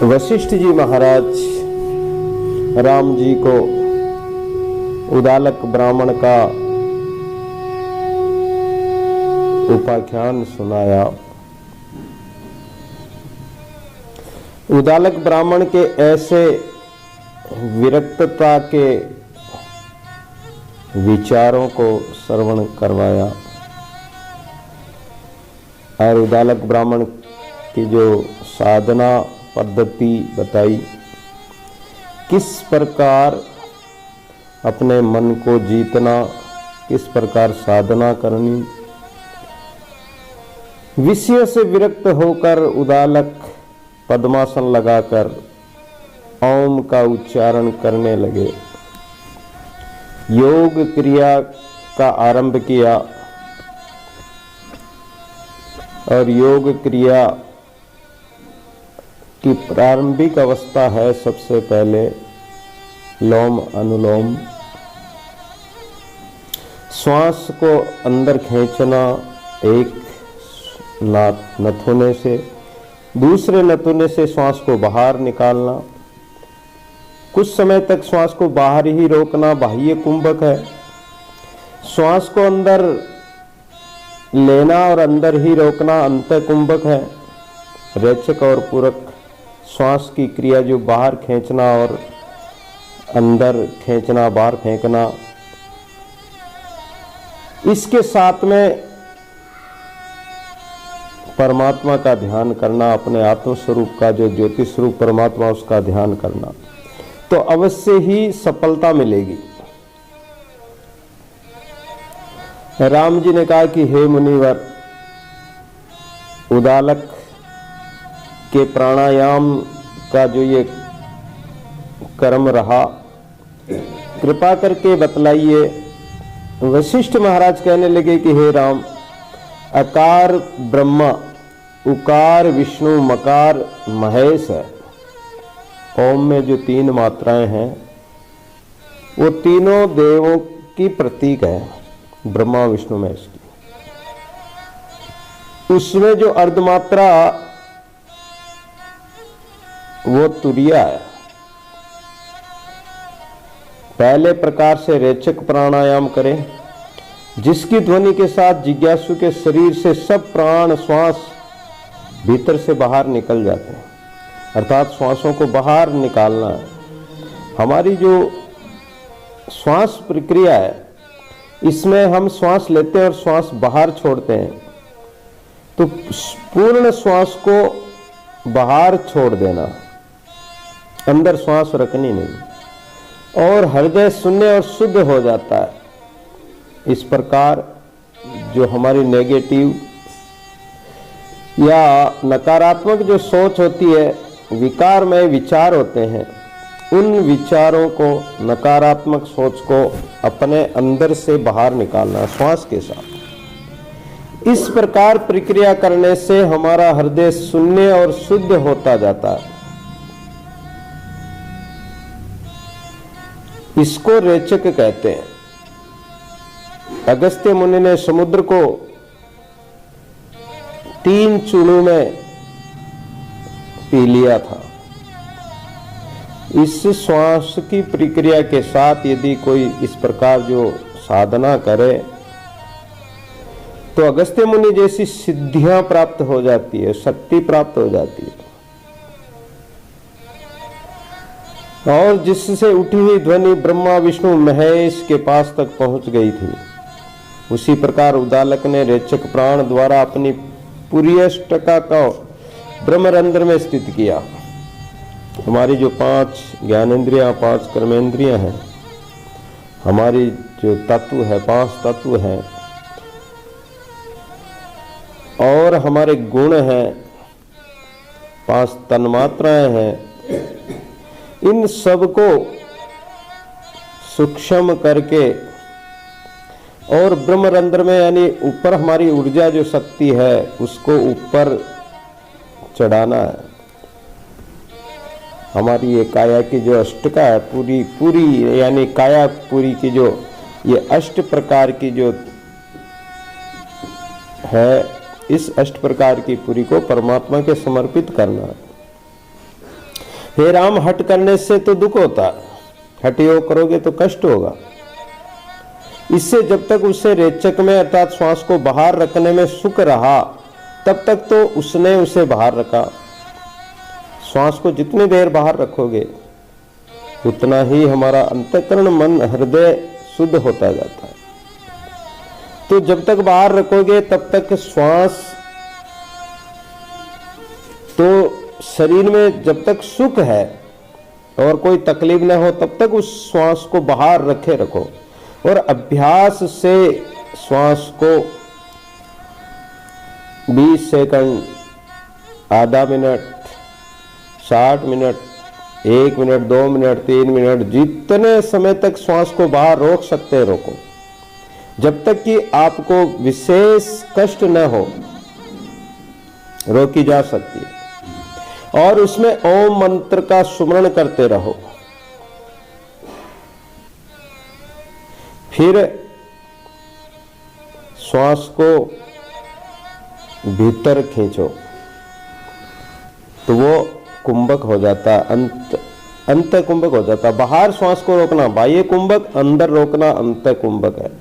वशिष्ठ जी महाराज राम जी को उदालक ब्राह्मण का उपाख्यान सुनाया। उदालक ब्राह्मण के ऐसे विरक्तता के विचारों को श्रवण करवाया और उदालक ब्राह्मण की जो साधना पद्धति बताई, किस प्रकार अपने मन को जीतना, किस प्रकार साधना करनी। विषय से विरक्त होकर उदालक पद्मासन लगाकर ओम का उच्चारण करने लगे, योग क्रिया का आरंभ किया और योग क्रिया की प्रारंभिक अवस्था है सबसे पहले लोम अनुलोम। श्वास को अंदर खींचना एक नथुने से, दूसरे नथुने से श्वास को बाहर निकालना, कुछ समय तक श्वास को बाहर ही रोकना बाह्य कुंभक है। श्वास को अंदर लेना और अंदर ही रोकना अंत कुंभक है। रेचक और पूरक श्वास की क्रिया जो बाहर खींचना और अंदर खींचना, बाहर फेंकना, इसके साथ में परमात्मा का ध्यान करना, अपने आत्म स्वरूप का जो ज्योति स्वरूप परमात्मा उसका ध्यान करना, तो अवश्य ही सफलता मिलेगी। राम जी ने कहा कि हे मुनिवर, उदालक के प्राणायाम का जो ये कर्म रहा, कृपा करके बतलाइए। वशिष्ठ महाराज कहने लगे कि हे राम, अकार ब्रह्मा, उकार विष्णु, मकार महेश है। ओम में जो तीन मात्राएं हैं वो तीनों देवों की प्रतीक है, ब्रह्मा विष्णु महेश की। उसमें जो अर्धमात्रा वो तुरिया है। पहले प्रकार से रेचक प्राणायाम करें, जिसकी ध्वनि के साथ जिज्ञासु के शरीर से सब प्राण श्वास भीतर से बाहर निकल जाते हैं, अर्थात श्वासों को बाहर निकालना है। हमारी जो श्वास प्रक्रिया है, इसमें हम श्वास लेते हैं और श्वास बाहर छोड़ते हैं, तो पूर्ण श्वास को बाहर छोड़ देना, अंदर श्वास रखनी नहीं, और हृदय शून्य और शुद्ध हो जाता है। इस प्रकार जो हमारी नेगेटिव या नकारात्मक जो सोच होती है, विकारमय विचार होते हैं, उन विचारों को, नकारात्मक सोच को अपने अंदर से बाहर निकालना श्वास के साथ। इस प्रकार प्रक्रिया करने से हमारा हृदय शून्य और शुद्ध होता जाता है। इसको रेचक कहते हैं। अगस्त्य मुनि ने समुद्र को 3 चूड़ों में पी लिया था। इस श्वास की प्रक्रिया के साथ यदि कोई इस प्रकार जो साधना करे, तो अगस्त्य मुनि जैसी सिद्धियां प्राप्त हो जाती है, शक्ति प्राप्त हो जाती है, और जिससे उठी हुई ध्वनि ब्रह्मा विष्णु महेश के पास तक पहुंच गई थी। उसी प्रकार उदालक ने रेचक प्राण द्वारा अपनी पूरी अष्टका का ब्रह्मरंध्र में स्थित किया। हमारी जो 5 ज्ञानेंद्रियां, 5 कर्मेंद्रियां हैं, हमारी जो तत्व है, 5 तत्व हैं, और हमारे गुण हैं, 5 तन्मात्राएं हैं, इन सब को सूक्ष्म करके और ब्रह्मरंध्र में, यानी ऊपर हमारी ऊर्जा जो शक्ति है उसको ऊपर चढ़ाना है। हमारी ये काया की जो अष्टका है, पूरी यानी काया पूरी की जो ये 8 प्रकार की जो है, इस अष्ट प्रकार की पुरी को परमात्मा के समर्पित करना है। हे राम, हट करने से तो दुख होता है, हठ योग करोगे तो कष्ट होगा। इससे जब तक उसे रेचक में अर्थात श्वास को बाहर रखने में सुख रहा, तब तक तो उसने उसे बाहर रखा। श्वास को जितनी देर बाहर रखोगे उतना ही हमारा अंतःकरण, मन, हृदय शुद्ध होता जाता है। तो जब तक बाहर रखोगे तब तक श्वास, तो शरीर में जब तक सुख है और कोई तकलीफ न हो तब तक उस श्वास को बाहर रखे रखो। और अभ्यास से श्वास को 20 सेकंड, आधा minute, 60 minute, 1 minute, 2 minute, 3 minute, जितने समय तक श्वास को बाहर रोक सकते हैं रोको, जब तक कि आपको विशेष कष्ट न हो रोकी जा सकती है। और उसमें ओम मंत्र का सुमरण करते रहो। फिर श्वास को भीतर खींचो तो वो कुंभक हो जाता, अंत कुंभक हो जाता। बाहर श्वास को रोकना बाह्य कुंभक, अंदर रोकना अंत कुंभक है।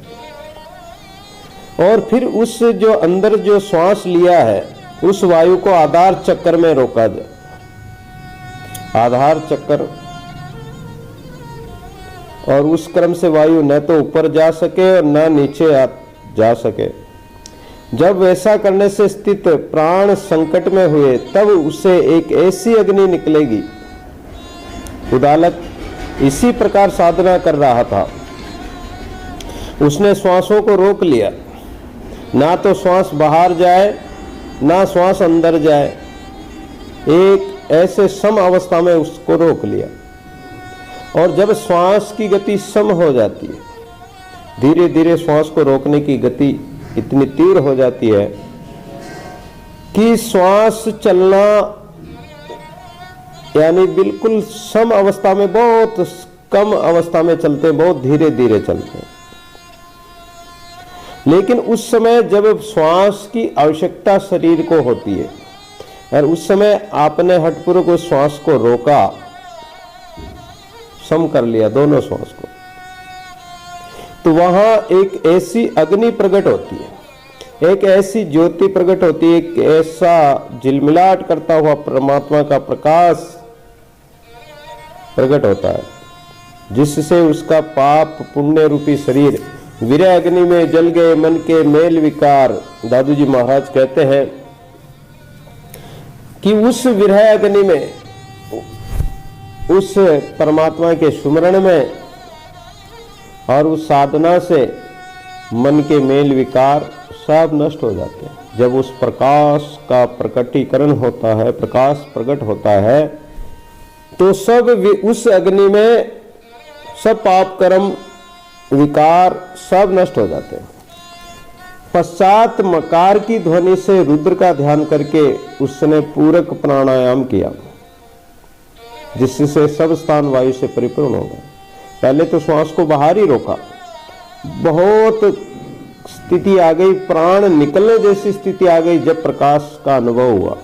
और फिर उस जो अंदर जो श्वास लिया है उस वायु को आधार चक्कर में रोका जाए। आधार चक्कर, और उस क्रम से वायु न तो ऊपर जा सके और न नीचे जा सके। जब वैसा करने से स्थित प्राण संकट में हुए तब उसे एक ऐसी अग्नि निकलेगी। उदालक इसी प्रकार साधना कर रहा था। उसने श्वासों को रोक लिया, ना तो श्वास बाहर जाए ना श्वास अंदर जाए, एक ऐसे सम अवस्था में उसको रोक लिया। और जब श्वास की गति सम हो जाती है, धीरे धीरे श्वास को रोकने की गति इतनी तीव्र हो जाती है कि श्वास चलना यानी बिल्कुल सम अवस्था में, बहुत कम अवस्था में चलते हैं, बहुत धीरे धीरे चलते हैं। लेकिन उस समय जब श्वास की आवश्यकता शरीर को होती है और उस समय आपने हठपूर्वक उस श्वास को रोका, सम कर लिया दोनों श्वास को, तो वहां एक ऐसी अग्नि प्रकट होती है, एक ऐसी ज्योति प्रकट होती है, एक ऐसा झिलमिलाट करता हुआ परमात्मा का प्रकाश प्रकट होता है, जिससे उसका पाप पुण्य रूपी शरीर विरह अग्नि में जल गए मन के मेल विकार। दादू जी महाराज कहते हैं कि उस विरह अग्नि में, उस परमात्मा के सुमरण में और उस साधना से मन के मेल विकार सब नष्ट हो जाते हैं। जब उस प्रकाश का प्रकटीकरण होता है, प्रकाश प्रकट होता है, तो सब उस अग्नि में सब पाप कर्म विकार सब नष्ट हो जाते हैं। पश्चात मकार की ध्वनि से रुद्र का ध्यान करके उसने पूरक प्राणायाम किया, जिससे सब स्थान वायु से परिपूर्ण हो गए। पहले तो श्वास को बाहर ही रोका, बहुत स्थिति आ गई, प्राण निकलने जैसी स्थिति आ गई जब प्रकाश का अनुभव हुआ।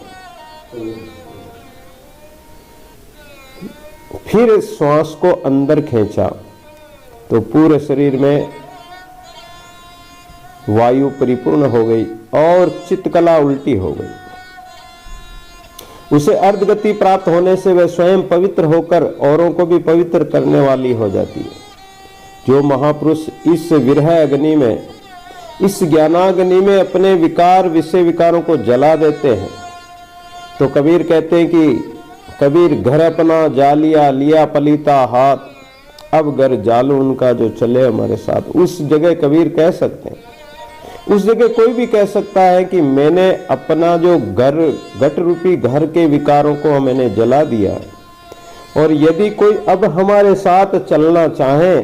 फिर श्वास को अंदर खींचा तो पूरे शरीर में वायु परिपूर्ण हो गई और चित्तकला उल्टी हो गई। उसे अर्धगति प्राप्त होने से वह स्वयं पवित्र होकर औरों को भी पवित्र करने वाली हो जाती है। जो महापुरुष इस विरह अग्नि में, इस ज्ञानाग्नि में अपने विकार विषय विकारों को जला देते हैं, तो कबीर कहते हैं कि कबीर घर अपना जालिया लिया पलीता हाथ, अब घर जालू उनका जो चले हमारे साथ। उस जगह कबीर कह सकते हैं, उस जगह कोई भी कह सकता है कि मैंने अपना जो घर, घट रूपी घर के विकारों को मैंने जला दिया, और यदि कोई अब हमारे साथ चलना चाहे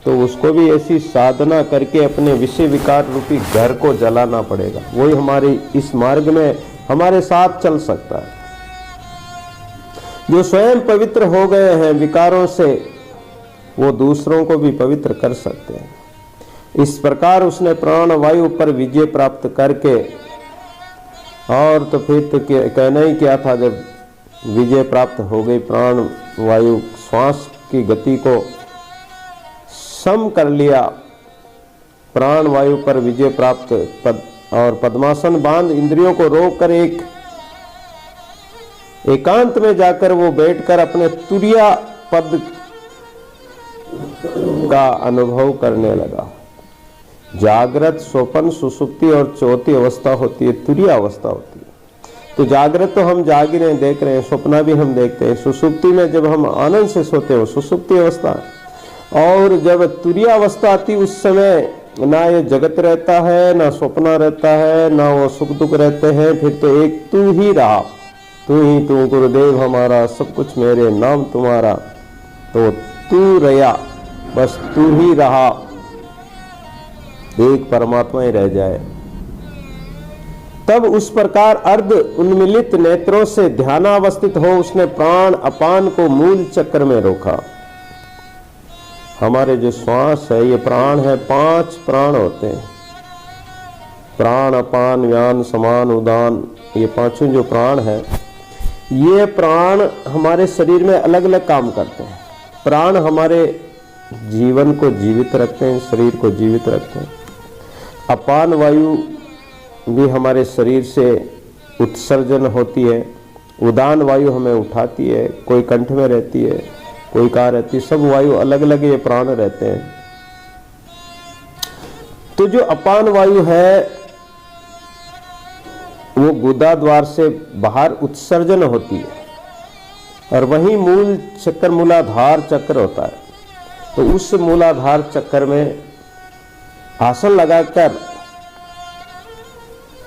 तो उसको भी ऐसी साधना करके अपने विषय विकार रूपी घर को जलाना पड़ेगा। वही हमारी इस मार्ग में हमारे साथ चल सकता है। जो स्वयं पवित्र हो गए हैं विकारों से, वो दूसरों को भी पवित्र कर सकते हैं। इस प्रकार उसने प्राण वायु पर विजय प्राप्त करके और तो फिर तो कहना ही क्या था, जब विजय प्राप्त हो गई, प्राण वायु श्वास की गति को सम कर लिया, प्राण वायु पर विजय प्राप्त, और पद्मासन बांध इंद्रियों को रोककर एक एकांत में जाकर वो बैठकर अपने तुरिया पद का अनुभव करने लगा। जागृत, स्वप्न, सुसुप्ति और चौथी अवस्था होती है तुरिया अवस्था होती है। तो जागृत तो हम जाग रहे हैं, देख रहे हैं, स्वप्न भी हम देखते हैं। सुसुप्ति में जब हम आनंद से सोते हो सुसुप्ति अवस्था, और जब तुरिया अवस्था आती उस समय ना ये जगत रहता है, ना स्वप्न रहता है, ना वो सुख दुख रहते हैं, फिर तो एक तू ही रहा, तू ही तू गुरुदेव हमारा, सब कुछ मेरे नाम तुम्हारा, तो तू रहा, बस तू ही रहा, एक परमात्मा ही रह जाए। तब उस प्रकार अर्ध उन्मिलित नेत्रों से ध्यानावस्थित हो उसने प्राण अपान को मूल चक्र में रोका। हमारे जो श्वास है ये प्राण है, 5 प्राण होते हैं, प्राण अपान व्यान समान उदान, ये पांचों जो प्राण है, ये प्राण हमारे शरीर में अलग अलग काम करते हैं। प्राण हमारे जीवन को जीवित रखते हैं, शरीर को जीवित रखते हैं। अपान वायु भी हमारे शरीर से उत्सर्जन होती है, उदान वायु हमें उठाती है, कोई कंठ में रहती है, कोई कहाँ रहती है, सब वायु अलग अलग ये प्राण रहते हैं। तो जो अपान वायु है वो गुदा द्वार से बाहर उत्सर्जन होती है, और वही मूल चक्कर मूलाधार चक्र होता है। तो उस मूलाधार चक्र में आसन लगाकर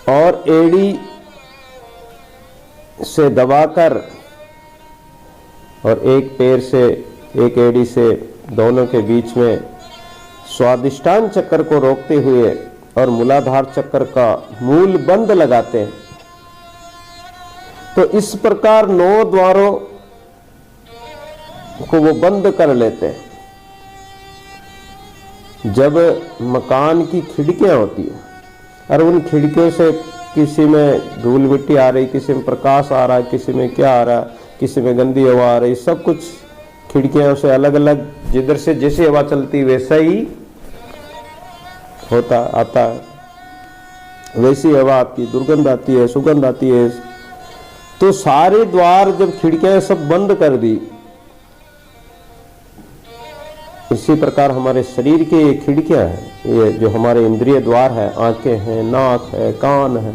और एड़ी से दबाकर और एक पैर से एक एड़ी से दोनों के बीच में स्वादिष्टान चक्र को रोकते हुए और मूलाधार चक्र का मूल बंद लगाते हैं। तो इस प्रकार 9 द्वारों को वो बंद कर लेते हैं। जब मकान की खिड़कियां होती है और उन खिड़कियों से किसी में धूल मिट्टी आ रही, किसी में प्रकाश आ रहा है, किसी में क्या आ रहा है, किसी में गंदी हवा आ रही, सब कुछ खिड़कियों से अलग अलग, जिधर से जैसी हवा चलती वैसा ही होता आता है, वैसी हवा आती, दुर्गंध आती है, सुगंध आती है। तो सारे द्वार जब खिड़कियां सब बंद कर दी, इसी प्रकार हमारे शरीर के ये खिड़कियां हैं, ये जो हमारे इंद्रिय द्वार है, आंखें हैं, नाक है, कान है,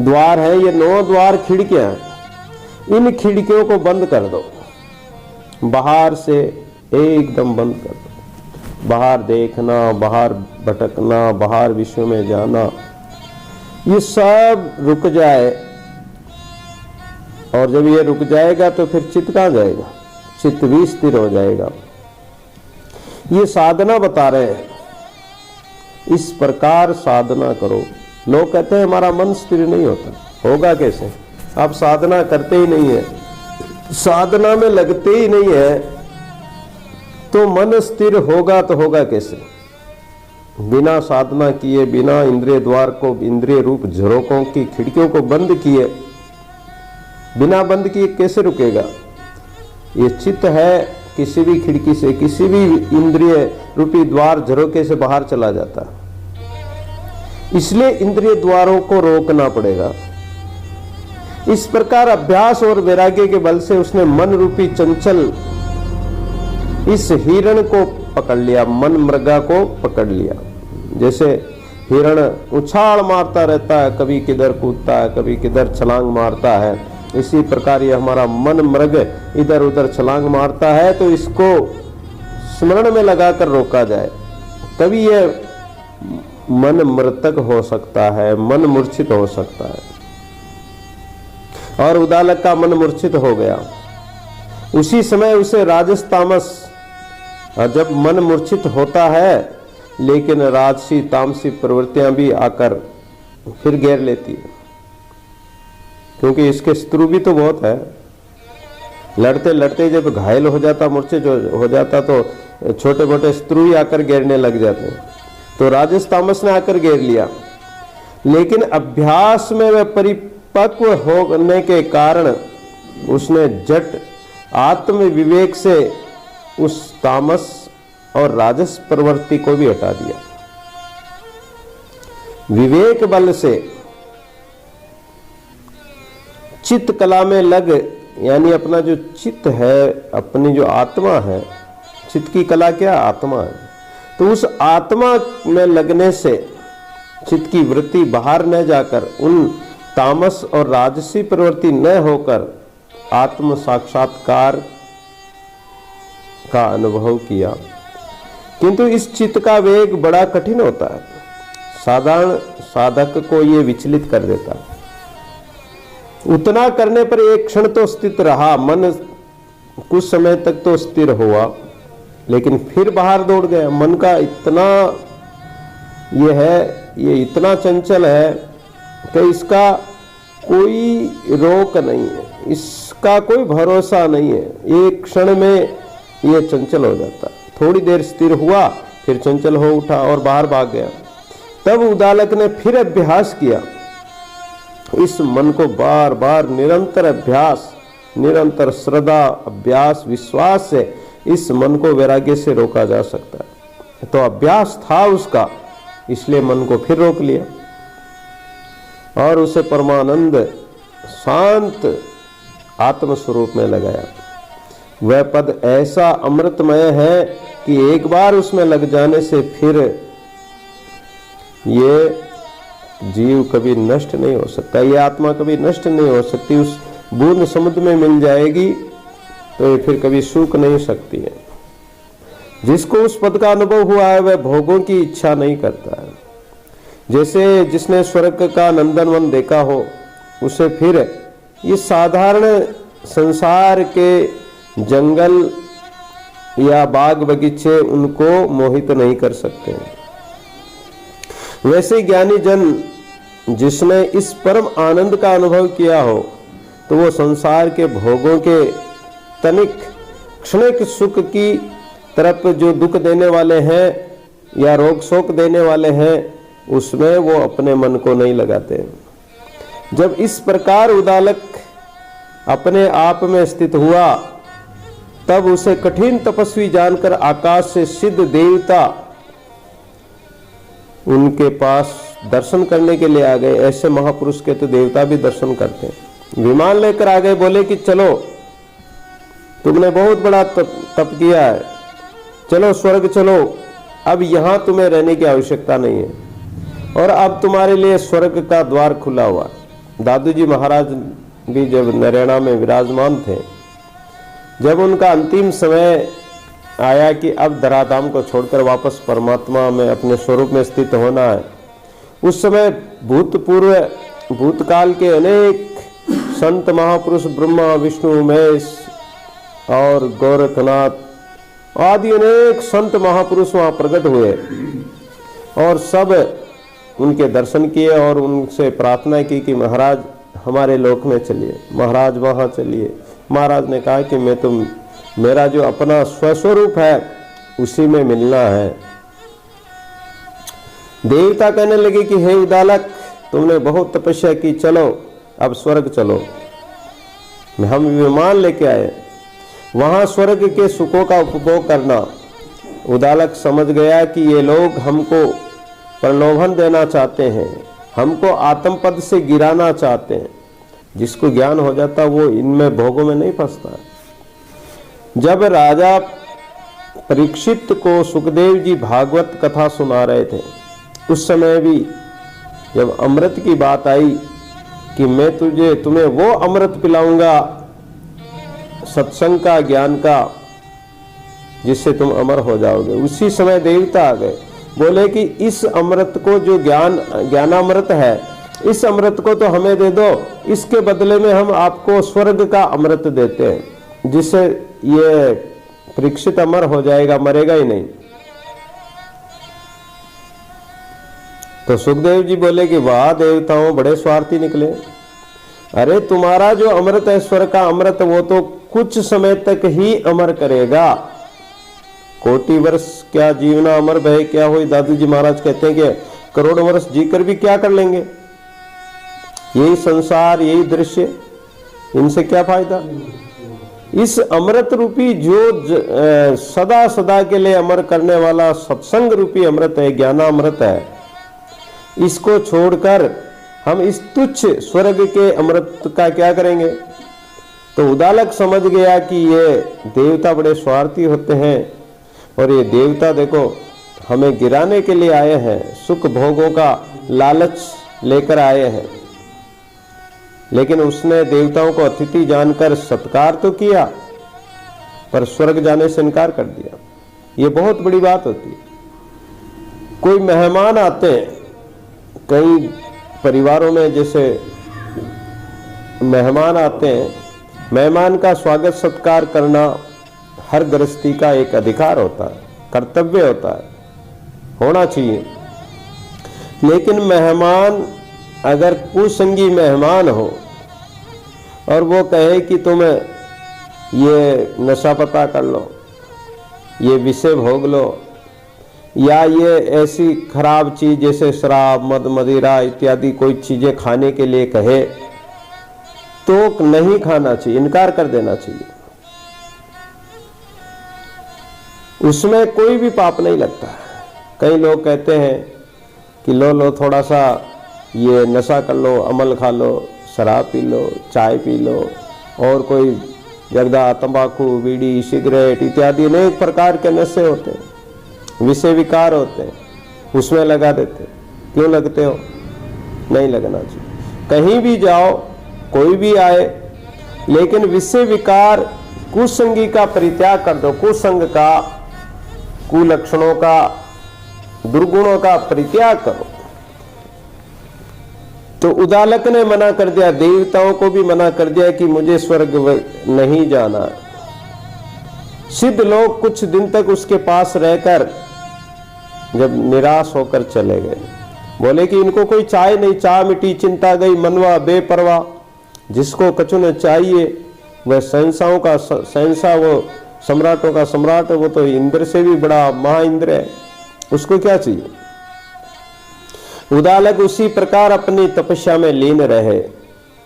द्वार है, ये 9 द्वार खिड़कियां हैं। इन खिड़कियों को बंद कर दो, बाहर से एकदम बंद कर दो। बाहर देखना, बाहर भटकना, बाहर विश्व में जाना, ये सब रुक जाए। और जब ये रुक जाएगा तो फिर चित्त कहाँ जाएगा? चित्त भी स्थिर हो जाएगा। ये साधना बता रहे हैं, इस प्रकार साधना करो। लोग कहते हैं हमारा मन स्थिर नहीं होता, होगा कैसे? आप साधना करते ही नहीं है, साधना में लगते ही नहीं है, तो मन स्थिर होगा तो होगा कैसे? बिना साधना किए, बिना इंद्रिय द्वार को, इंद्रिय रूप झरोकों की खिड़कियों को बंद किए, बिना बंद किए कैसे रुकेगा? ये चित्त है, किसी भी खिड़की से, किसी भी इंद्रिय रूपी द्वार झरोके से बाहर चला जाता, इसलिए इंद्रिय द्वारों को रोकना पड़ेगा। इस प्रकार अभ्यास और वैराग्य के बल से उसने मन रूपी चंचल इस हिरण को पकड़ लिया, मन मृगा को पकड़ लिया। जैसे हिरण उछाल मारता रहता है, कभी किधर कूदता है, कभी किधर छलांग मारता है, इसी प्रकार ये हमारा मन मृग इधर उधर छलांग मारता है। तो इसको स्मरण में लगाकर रोका जाए, तभी ये मन मृतक हो सकता है, मन मूर्छित हो सकता है। और उदालक का मन मूर्छित हो गया, उसी समय उसे राजस तामस, जब मन मूर्छित होता है लेकिन राजसी तामसी प्रवृत्तियां भी आकर फिर घेर लेती है, क्योंकि इसके शत्रु भी तो बहुत है। लड़ते लड़ते जब घायल हो जाता, मूर्छित हो जाता, तो छोटे मोटे शत्रु ही आकर घेरने लग जाते हैं। तो राजस तामस ने आकर घेर लिया। लेकिन अभ्यास में वह परिपक्व होने के कारण उसने झट आत्म विवेक से उस तामस और राजस प्रवृत्ति को भी हटा दिया। विवेक बल से चित्त कला में लग, यानी अपना जो चित्त है, अपनी जो आत्मा है, चित्त की कला क्या? आत्मा है। तो उस आत्मा में लगने से चित्त की वृत्ति बाहर न जाकर उन तामस और राजसी प्रवृत्ति न होकर आत्म साक्षात्कार का अनुभव किया। किंतु इस चित्त का वेग बड़ा कठिन होता है, साधारण साधक को यह विचलित कर देता है। उतना करने पर एक क्षण तो स्थित रहा, मन कुछ समय तक तो स्थिर हुआ, लेकिन फिर बाहर दौड़ गया। मन का इतना ये इतना चंचल है कि इसका कोई रोक नहीं है, इसका कोई भरोसा नहीं है। एक क्षण में ये चंचल हो जाता, थोड़ी देर स्थिर हुआ, फिर चंचल हो उठा और बाहर भाग गया। तब उदालक ने फिर अभ्यास किया। इस मन को बार बार निरंतर अभ्यास, निरंतर श्रद्धा, अभ्यास, विश्वास से इस मन को वैराग्य से रोका जा सकता है। तो अभ्यास था उसका, इसलिए मन को फिर रोक लिया और उसे परमानंद शांत आत्म स्वरूप में लगाया। वह पद ऐसा अमृतमय है कि एक बार उसमें लग जाने से फिर ये जीव कभी नष्ट नहीं हो सकता, ये आत्मा कभी नष्ट नहीं हो सकती। उस बूंद समुद्र में मिल जाएगी तो ये फिर कभी सूख नहीं सकती है। जिसको उस पद का अनुभव हुआ है वह भोगों की इच्छा नहीं करता है। जैसे जिसने स्वर्ग का नंदनवन देखा हो, उसे फिर ये साधारण संसार के जंगल या बाग बगीचे उनको मोहित नहीं कर सकते। वैसे ज्ञानी जन जिसने इस परम आनंद का अनुभव किया हो, तो वो संसार के भोगों के तनिक क्षणिक सुख की तरफ जो दुख देने वाले हैं या रोग शोक देने वाले हैं, उसमें वो अपने मन को नहीं लगाते। जब इस प्रकार उदालक अपने आप में स्थित हुआ, तब उसे कठिन तपस्वी जानकर आकाश से सिद्ध देवता उनके पास दर्शन करने के लिए आ गए। ऐसे महापुरुष के तो देवता भी दर्शन करते हैं। विमान लेकर आ गए, बोले कि चलो, तुमने बहुत बड़ा तप किया है, चलो स्वर्ग चलो, अब यहां तुम्हें रहने की आवश्यकता नहीं है और अब तुम्हारे लिए स्वर्ग का द्वार खुला हुआ। दादू जी महाराज भी जब नरेना में विराजमान थे, जब उनका अंतिम समय आया कि अब धराधाम को छोड़कर वापस परमात्मा में अपने स्वरूप में स्थित होना है, उस समय भूतकाल के अनेक संत महापुरुष ब्रह्मा विष्णु महेश और गोरखनाथ आदि अनेक संत महापुरुष वहां प्रकट हुए और सब उनके दर्शन किए और उनसे प्रार्थना की कि महाराज हमारे लोक में चलिए, महाराज वहां चलिए। महाराज ने कहा कि मैं तुम मेरा जो अपना स्वस्वरूप है उसी में मिलना है। देवता कहने लगे कि हे उदालक, तुमने बहुत तपस्या की, चलो अब स्वर्ग चलो। हम विमान लेके आए, वहां स्वर्ग के सुखों का उपभोग करना। उदालक समझ गया कि ये लोग हमको प्रलोभन देना चाहते हैं, हमको आत्मपद से गिराना चाहते हैं। जिसको ज्ञान हो जाता वो इनमें भोगों में नहीं फंसता। जब राजा परीक्षित को सुखदेव जी भागवत कथा सुना रहे थे, उस समय भी जब अमृत की बात आई कि मैं तुम्हें वो अमृत पिलाऊंगा सत्संग का, ज्ञान का, जिससे तुम अमर हो जाओगे, उसी समय देवता आ गए। बोले कि इस अमृत को जो ज्ञानामृत है, इस अमृत को तो हमें दे दो, इसके बदले में हम आपको स्वर्ग का अमृत देते हैं, जिससे ये परीक्षित अमर हो जाएगा, मरेगा ही नहीं। तो सुखदेव जी बोले कि वाह देवताओं, बड़े स्वार्थी निकले। अरे तुम्हारा जो अमृत है, स्वर्ग का अमृत, वो तो कुछ समय तक ही अमर करेगा। कोटि वर्ष क्या जीवना अमर भय क्या हुई। दादू जी महाराज कहते हैं कि करोड़ वर्ष जीकर भी क्या कर लेंगे। यही संसार, यही दृश्य, इनसे क्या फायदा? इस अमृत रूपी जो सदा सदा के लिए अमर करने वाला सत्संग रूपी अमृत है, ज्ञानामृत है, इसको छोड़कर हम इस तुच्छ स्वर्ग के अमृत का क्या करेंगे? तो उदालक समझ गया कि ये देवता बड़े स्वार्थी होते हैं और ये देवता देखो हमें गिराने के लिए आए हैं, सुख भोगों का लालच लेकर आए हैं। लेकिन उसने देवताओं को अतिथि जानकर सत्कार तो किया, पर स्वर्ग जाने से इनकार कर दिया। ये बहुत बड़ी बात होती है। कोई मेहमान आते हैं, कई परिवारों में जैसे मेहमान आते हैं, मेहमान का स्वागत सत्कार करना हर गृहस्थी का एक अधिकार होता है, कर्तव्य होता है, होना चाहिए। लेकिन मेहमान अगर कुसंगी मेहमान हो और वो कहे कि तुम ये नशा पता कर लो, ये विषय भोग लो, या ये ऐसी खराब चीज जैसे शराब, मद, मदिरा इत्यादि कोई चीजें खाने के लिए कहे, तो नहीं खाना चाहिए, इनकार कर देना चाहिए। उसमें कोई भी पाप नहीं लगता। कई लोग कहते हैं कि लो थोड़ा सा ये नशा कर लो, अमल खा लो, शराब पी लो, चाय पी लो, और कोई जर्दा, तंबाकू, बीड़ी, सिगरेट इत्यादि अनेक प्रकार के नशे होते हैं, विषय विकार होते हैं, उसमें लगा देते। क्यों लगते हो? नहीं लगना चाहिए। कहीं भी जाओ, कोई भी आए, लेकिन विषय विकार कुसंगी का परित्याग कर दो, कुसंग का, कुलक्षणों का, दुर्गुणों का परित्याग करो। तो उदालक ने मना कर दिया, देवताओं को भी मना कर दिया कि मुझे स्वर्ग नहीं जाना। सिद्ध लोग कुछ दिन तक उसके पास रहकर जब निराश होकर चले गए, बोले कि इनको कोई चाय नहीं, चाह मिटी चिंता गई मनवा बेपरवाह। जिसको कछु न चाहिए वह शहंशाहों का शहंशाह, वो सम्राटों का सम्राट, वो तो इंद्र से भी बड़ा महाइंद्र है, उसको क्या चाहिए? उदालक उसी प्रकार अपनी तपस्या में लीन रहे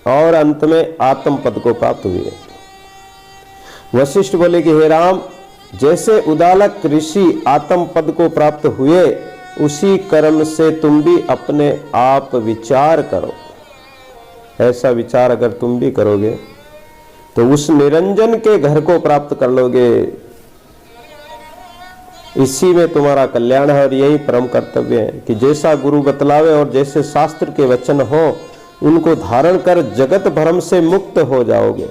और अंत में आत्म पद को प्राप्त हुए। वशिष्ठ बोले कि हे राम, जैसे उदालक ऋषि आत्म पद को प्राप्त हुए, उसी कर्म से तुम भी अपने आप विचार करो। ऐसा विचार अगर तुम भी करोगे तो उस निरंजन के घर को प्राप्त कर लोगे। इसी में तुम्हारा कल्याण है और यही परम कर्तव्य है कि जैसा गुरु बतलावे और जैसे शास्त्र के वचन हो, उनको धारण कर जगत भ्रम से मुक्त हो जाओगे।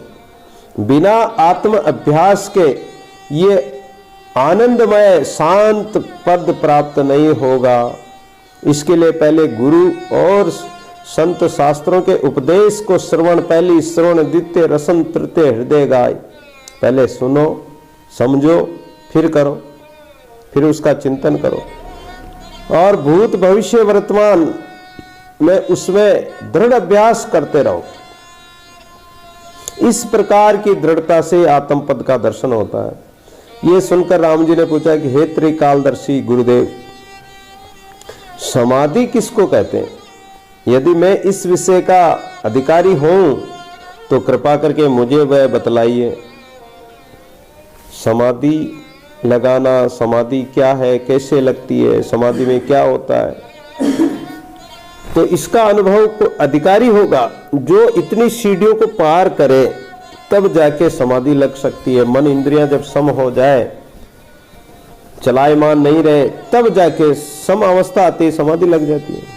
बिना आत्म अभ्यास के ये आनंदमय शांत पद प्राप्त नहीं होगा। इसके लिए पहले गुरु और संत शास्त्रों के उपदेश को श्रवण, पहली श्रवण, द्वितीय रसन, तृतीय हृदय गाय। पहले सुनो, समझो, फिर करो, फिर उसका चिंतन करो और भूत भविष्य वर्तमान में उसमें दृढ़ अभ्यास करते रहो। इस प्रकार की दृढ़ता से आत्म पद का दर्शन होता है। ये सुनकर राम जी ने पूछा कि हे त्रिकालदर्शी गुरुदेव, समाधि किसको कहते हैं? यदि मैं इस विषय का अधिकारी हूं तो कृपा करके मुझे वह बतलाइए। समाधि लगाना, समाधि क्या है, कैसे लगती है, समाधि में क्या होता है? तो इसका अनुभव अधिकारी होगा जो इतनी सीढ़ियों को पार करे, तब जाके समाधि लग सकती है। मन इंद्रियां जब सम हो जाए, चलायमान नहीं रहे, तब जाके सम अवस्था आती, समाधि लग जाती है।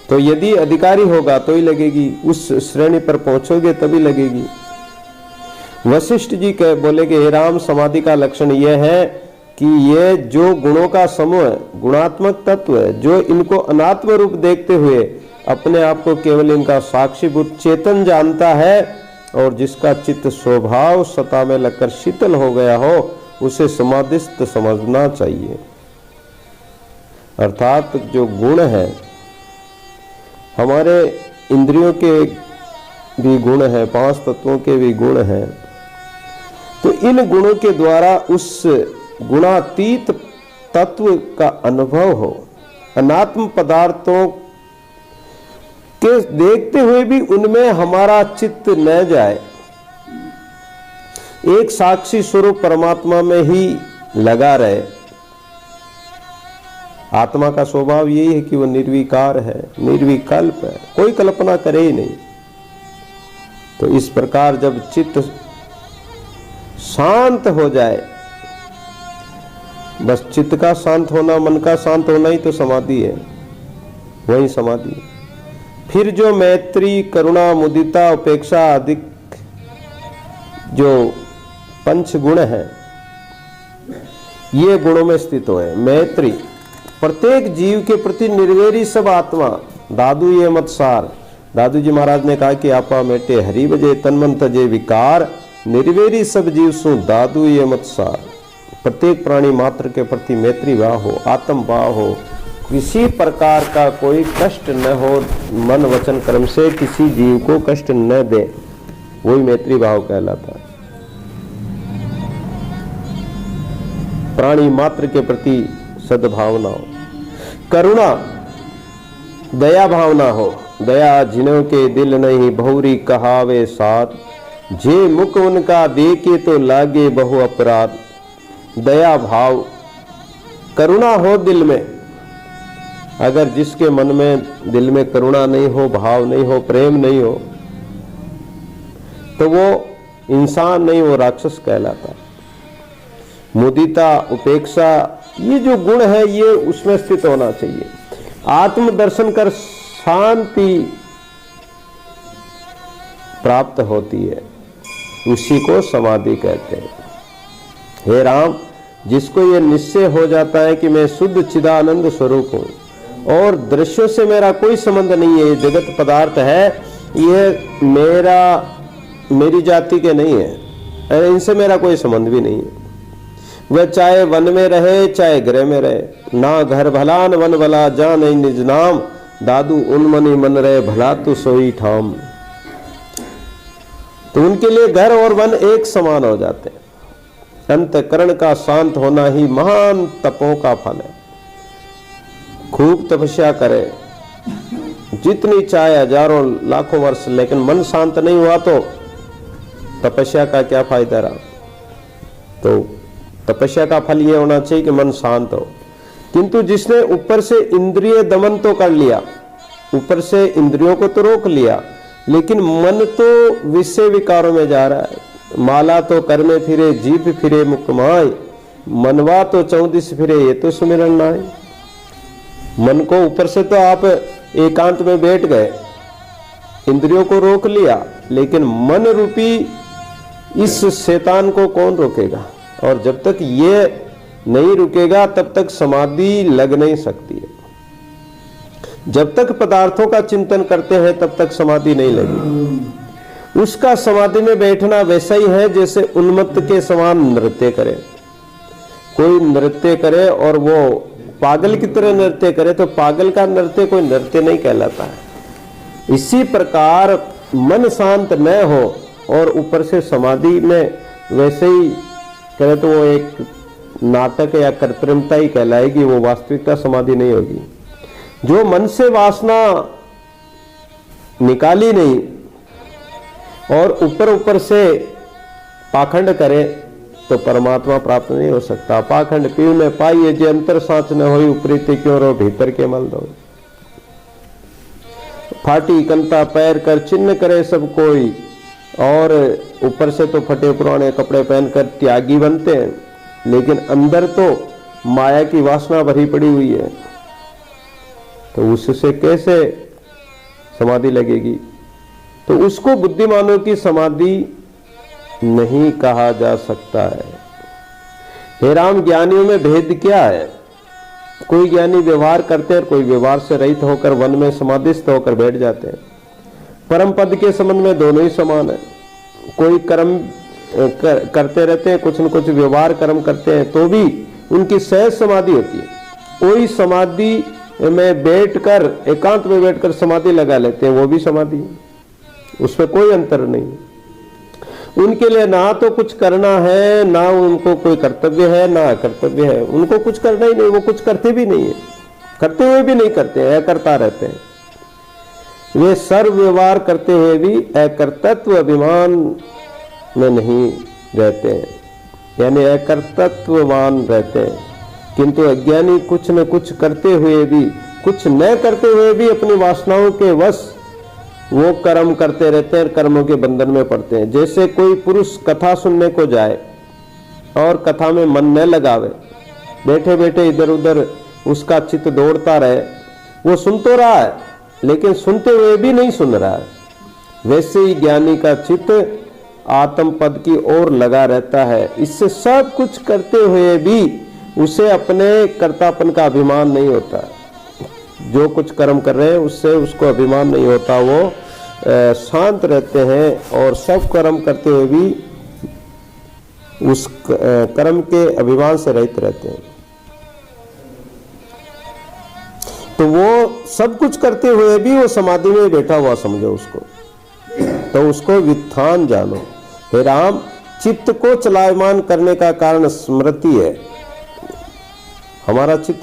तो यदि अधिकारी होगा तो ही लगेगी, उस श्रेणी पर पहुंचोगे तभी लगेगी। वशिष्ठ जी कह बोले कि हे राम, समाधि का लक्षण यह है कि ये जो गुणों का समूह है, गुणात्मक तत्व है, जो इनको अनात्म रूप देखते हुए अपने आप को केवल इनका साक्षीभूत चेतन जानता है और जिसका चित्त स्वभाव सता में लगकर शीतल हो गया हो, उसे समाधिस्थ समझना चाहिए। अर्थात जो गुण है, हमारे इंद्रियों के भी गुण है, 5 तत्वों के भी गुण हैं, तो इन गुणों के द्वारा उस गुणातीत तत्व का अनुभव हो। अनात्म पदार्थों कि देखते हुए भी उनमें हमारा चित्त न जाए, एक साक्षी स्वरूप परमात्मा में ही लगा रहे। आत्मा का स्वभाव यही है कि वह निर्विकार है, निर्विकल्प है, कोई कल्पना करे ही नहीं। तो इस प्रकार जब चित्त शांत हो जाए, बस चित्त का शांत होना, मन का शांत होना ही तो समाधि है, वही समाधि है। फिर जो मैत्री, करुणा, मुदिता, उपेक्षा आदि जो पंच गुण हैं, ये गुणों में स्थित हो है। मैत्री, प्रत्येक जीव के प्रति निर्वेरी सब आत्मा। दादू ये मत सार, दादू जी महाराज ने कहा कि आपा मेटे हरि बजे तन मन तजे विकार, निर्वेरी सब जीव सु दादू ये मत सार। प्रत्येक प्राणी मात्र के प्रति मैत्री भाव हो, आत्म भाव हो, किसी प्रकार का कोई कष्ट न हो, मन वचन कर्म से किसी जीव को कष्ट न दे, वही मैत्री भाव कहलाता है। प्राणी मात्र के प्रति सद्भावना हो। करुणा, दया भावना हो। दया जिन्हों के दिल नहीं बहुरी कहावे साथ, जे मुख उनका देखे तो लागे बहु अपराध। दया भाव, करुणा हो दिल में। अगर जिसके मन में, दिल में करुणा नहीं हो, भाव नहीं हो, प्रेम नहीं हो, तो वो इंसान नहीं, वो राक्षस कहलाता। मुदिता, उपेक्षा, ये जो गुण है ये उसमें स्थित होना चाहिए। आत्म दर्शन कर शांति प्राप्त होती है, उसी को समाधि कहते हैं। हे राम, जिसको ये निश्चय हो जाता है कि मैं शुद्ध चिदानंद स्वरूप हूं और दृश्यों से मेरा कोई संबंध नहीं है, ये जगत पदार्थ है, ये मेरी जाति के नहीं है, इनसे मेरा कोई संबंध भी नहीं है। वह चाहे वन में रहे चाहे गृह में रहे, ना घर भला न वन भला, जान निज नाम, दादू उन मनी मन रहे, भला तू सोई ठाम। तो उनके लिए घर और वन एक समान हो जाते हैं। अंतकरण का शांत होना ही महान तपों का फल है। खूब तपस्या करे, जितनी चाहे हजारों लाखों वर्ष, लेकिन मन शांत नहीं हुआ तो तपस्या का क्या फायदा रहा। तो तपस्या का फल यह होना चाहिए कि मन शांत हो। किंतु जिसने ऊपर से इंद्रिय दमन तो कर लिया, ऊपर से इंद्रियों को तो रोक लिया, लेकिन मन तो विषय विकारों में जा रहा है। माला तो कर में फिरे, जीभ फिरे मुख कमाए, मनवा तो 14 फिरे, ये तो सुमिरन ना है। मन को ऊपर से तो आप एकांत में बैठ गए, इंद्रियों को रोक लिया, लेकिन मन रूपी इस शैतान को कौन रोकेगा। और जब तक ये नहीं रुकेगा तब तक समाधि लग नहीं सकती है। जब तक पदार्थों का चिंतन करते हैं तब तक समाधि नहीं लगी। उसका समाधि में बैठना वैसा ही है जैसे उन्मत्त के समान नृत्य करे। कोई नृत्य करे और वो पागल की तरह नृत्य करे तो पागल का नृत्य कोई नृत्य नहीं कहलाता है। इसी प्रकार मन शांत न हो और ऊपर से समाधि में वैसे ही करे तो वो एक नाटक या कृत्रिमता ही कहलाएगी, वो वास्तविकता समाधि नहीं होगी। जो मन से वासना निकाली नहीं और ऊपर ऊपर से पाखंड करे तो परमात्मा प्राप्त नहीं हो सकता। पाखंड पीव में पाइए जे अंतर सांच न होई, उपरीति क्यों रो भीतर के मल दो। फाटी कंता पैर कर चिन्ह करे सब कोई, और ऊपर से तो फटे पुराने कपड़े पहनकर त्यागी बनते हैं, लेकिन अंदर तो माया की वासना भरी पड़ी हुई है। तो उससे कैसे समाधि लगेगी। तो उसको बुद्धिमानों की समाधि नहीं कहा जा सकता है। हे राम, ज्ञानियों में भेद क्या है? कोई ज्ञानी व्यवहार करते हैं और कोई व्यवहार से रहित होकर वन में समाधिस्थ होकर बैठ जाते हैं। परम पद के संबंध में दोनों ही समान है। कोई कर्म करते रहते हैं, कुछ न कुछ व्यवहार कर्म करते हैं, तो भी उनकी सहज समाधि होती है। कोई समाधि में बैठकर, एकांत में बैठकर समाधि लगा लेते हैं, वो भी समाधि है, उसमें कोई अंतर नहीं। उनके लिए ना तो कुछ करना है, ना उनको कोई कर्तव्य है, ना कर्तव्य है। उनको कुछ करना ही नहीं, वो कुछ करते भी नहीं है, करते हुए भी नहीं करते हैं, करता रहते हैं। वे सर्व व्यवहार करते हुए भी अकर्तृत्व अभिमान में नहीं रहते हैं, यानी अकर्तृत्ववान रहते हैं। किंतु अज्ञानी कुछ न कुछ करते हुए भी, कुछ न करते हुए भी अपनी वासनाओं के वश वो कर्म करते रहते हैं, कर्मों के बंधन में पड़ते हैं। जैसे कोई पुरुष कथा सुनने को जाए और कथा में मन न लगावे, बैठे बैठे इधर उधर उसका चित्त दौड़ता रहे, वो सुन तो रहा है लेकिन सुनते हुए भी नहीं सुन रहा है। वैसे ही ज्ञानी का चित्त आत्म पद की ओर लगा रहता है। इससे सब कुछ करते हुए भी उसे अपने कर्तापन का अभिमान नहीं होता। जो कुछ कर्म कर रहे हैं उससे उसको अभिमान नहीं होता, वो शांत रहते हैं और सब कर्म करते हुए भी उस कर्म के अभिमान से रहित रहते हैं। तो वो सब कुछ करते हुए भी वो समाधि में बैठा हुआ समझो उसको, तो उसको वित्थान जानो। हे राम, चित्त को चलायमान करने का कारण स्मृति है। हमारा चित्त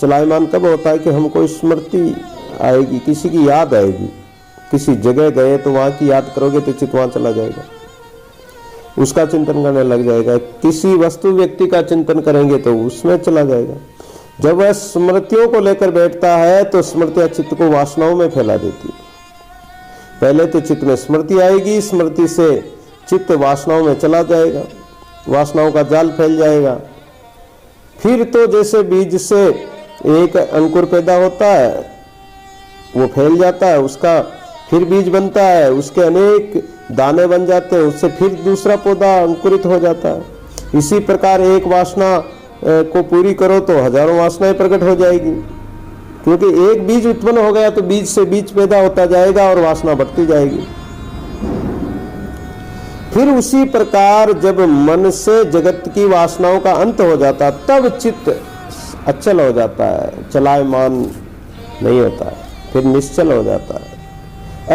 चलायमान कब होता है कि हमको स्मृति आएगी, किसी की याद आएगी। किसी जगह गए तो वहां की याद करोगे तो चित्त वहां चला जाएगा, उसका चिंतन करने लग जाएगा। किसी वस्तु व्यक्ति का चिंतन करेंगे तो उसमें चला जाएगा। जब वह स्मृतियों को लेकर बैठता है तो स्मृतियां चित्त को वासनाओं में फैला देती है। पहले तो चित्त में स्मृति आएगी, स्मृति से चित्त वासनाओं में चला जाएगा, वासनाओं का जाल फैल जाएगा। फिर तो जैसे बीज से एक अंकुर पैदा होता है, वो फैल जाता है, उसका फिर बीज बनता है, उसके अनेक दाने बन जाते हैं, उससे फिर दूसरा पौधा अंकुरित हो जाता है। इसी प्रकार एक वासना को पूरी करो तो हजारों वासनाएं प्रकट हो जाएगी, क्योंकि एक बीज उत्पन्न हो गया तो बीज से बीज पैदा होता जाएगा और वासना बढ़ती जाएगी। फिर उसी प्रकार जब मन से जगत की वासनाओं का अंत हो जाता तब चित्त अचल हो जाता है, चलायमान नहीं होता है, फिर निश्चल हो जाता है।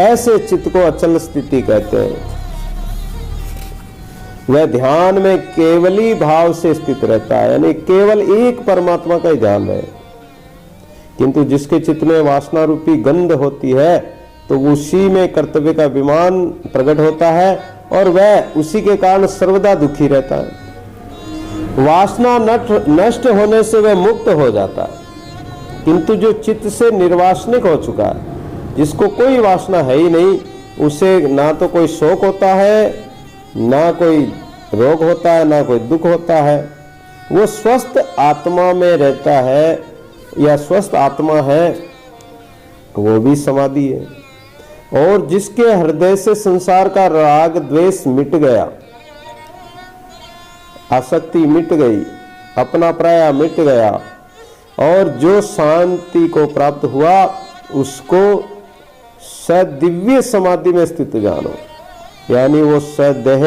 ऐसे चित्त को अचल स्थिति कहते हैं। वह ध्यान में केवली भाव से स्थित रहता है, यानी केवल एक परमात्मा का ही ध्यान है। किंतु जिसके चित्त में वासना रूपी गंध होती है तो उसी में कर्तव्य का अभिमान प्रकट होता है और वह उसी के कारण सर्वदा दुखी रहता है। वासना नष्ट होने से वह मुक्त हो जाता है। किंतु जो चित्त से निर्वासनिक हो चुका है, जिसको कोई वासना है ही नहीं, उसे ना तो कोई शोक होता है, ना कोई रोग होता है, ना कोई दुख होता है। वो स्वस्थ आत्मा में रहता है, या स्वस्थ आत्मा है, वो भी समाधि है। और जिसके हृदय से संसार का राग द्वेष मिट गया, आसक्ति मिट गई, अपना प्राय मिट गया, और जो शांति को प्राप्त हुआ उसको सदिव्य समाधि में स्थित जानो। यानी वो सदेह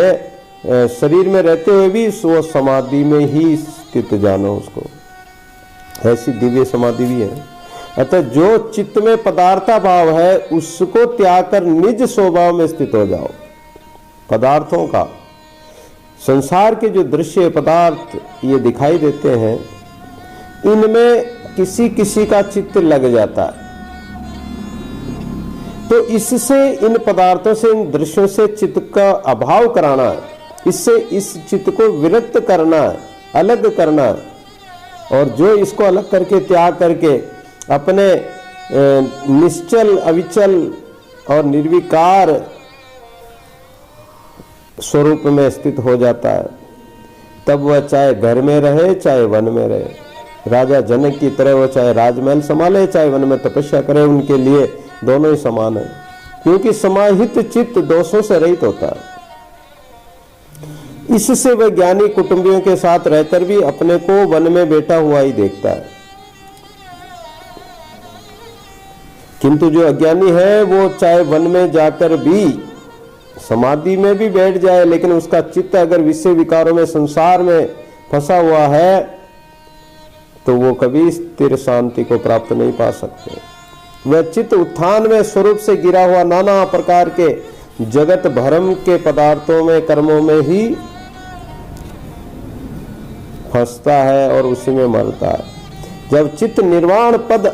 शरीर में रहते हुए भी वो समाधि में ही स्थित जानो उसको। ऐसी दिव्य समाधि भी है। अतः जो चित्त में पदार्था भाव है उसको त्याग कर निज स्वभाव में स्थित हो जाओ। पदार्थों का, संसार के जो दृश्य पदार्थ ये दिखाई देते हैं, इनमें किसी किसी का चित्त लग जाता है। तो इससे इन पदार्थों से, इन दृश्यों से चित्त का अभाव कराना है, इससे इस चित्त को विरक्त करना है, अलग करना है। और जो इसको अलग करके त्याग करके अपने निश्चल, अविचल और निर्विकार स्वरूप में स्थित हो जाता है, तब वह चाहे घर में रहे चाहे वन में रहे। राजा जनक की तरह वो चाहे राजमहल संभाले चाहे वन में तपस्या करे, उनके लिए दोनों ही समान है। क्योंकि समाहित चित्त दोषों से रहित होता है। इससे वह ज्ञानी कुटुंबियों के साथ रहकर भी अपने को वन में बैठा हुआ ही देखता है। किंतु जो अज्ञानी है वो चाहे वन में जाकर भी समाधि में भी बैठ जाए, लेकिन उसका चित्त अगर विषय विकारों में, संसार में फंसा हुआ है, तो वो कभी स्थिर शांति को प्राप्त नहीं पा सकते। वह चित्त उत्थान में स्वरूप से गिरा हुआ नाना प्रकार के जगत भरम के पदार्थों में, कर्मों में ही फंसता है और उसी में मरता है। जब चित्त निर्वाण पद